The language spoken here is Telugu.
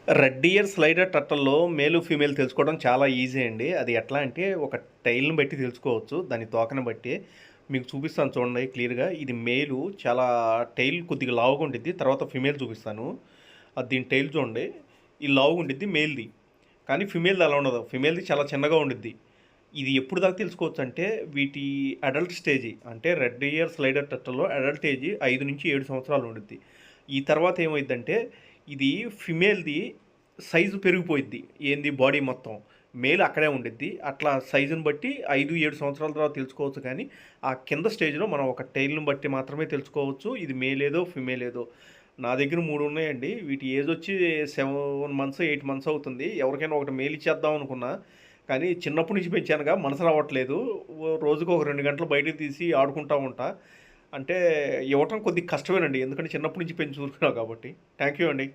రెడ్ ఇయర్ స్లైడర్ టర్టల్‌లో మేలు, ఫీమేల్ తెలుసుకోవడం చాలా ఈజీ అండి. అది ఎట్లా అంటే ఒక టైల్‌ని బట్టి తెలుసుకోవచ్చు. దాని తోకని బట్టి. మీకు చూపిస్తాను చూడండి క్లియర్‌గా. ఇది మేలు చాలా టైల్ కొద్దిగా లావుగా ఉండిద్ది. తర్వాత ఫీమేల్ చూపిస్తాను. దీని టైల్ చూడండి. ఈ లావుగా ఉండిద్ది మేల్‌ది. కానీ ఫీమేల్‌ది అలా ఉండదు. ఫీమేల్‌ది చాలా చిన్నగా ఉండిద్ది. ఇది ఎప్పుడు దాకా తెలుసుకోవచ్చు అంటే వీటి అడల్ట్ స్టేజి అంటే రెడ్ ఇయర్ స్లైడర్ టర్టల్‌లో అడల్ట్ ఏజ్ 5-7 సంవత్సరాలు ఉండిద్ది. ఈ తర్వాత ఏమైద్దంటే ఇది ఫిమేల్‌ది సైజు పెరిగిపోయిద్ది. ఏంది బాడీ మొత్తం. మేల్ అక్కడే ఉండిద్ది. అట్లా సైజుని బట్టి 5, 7 సంవత్సరాల తర్వాత తెలుసుకోవచ్చు కానీ, ఆ కింద స్టేజ్‌లో మనం ఒక టైల్‌ని బట్టి మాత్రమే తెలుసుకోవచ్చు. ఇది మేల్ ఏదో, ఫిమేల్ ఏదో. నా దగ్గర 3 ఉన్నాయండి. వీటి ఏజ్ వచ్చి 7 మంత్స్, 8 మంత్స్ అవుతుంది. ఎవరికైనా ఒకటి మేల్ ఇచ్చేద్దాం అనుకున్నా. కానీ చిన్నప్పటి నుంచి పెంచానుగా మనసు రావట్లేదు. రోజుకి ఒక 2 గంటలు బయటకి తీసి ఆడుకుంటా ఉంటా. అంటే ఇవ్వటం కొద్దిగా కష్టమేనండి. ఎందుకంటే చిన్నప్పటి నుంచి పెంచి చూసుకున్నా కాబట్టి. థ్యాంక్ యూ అండి.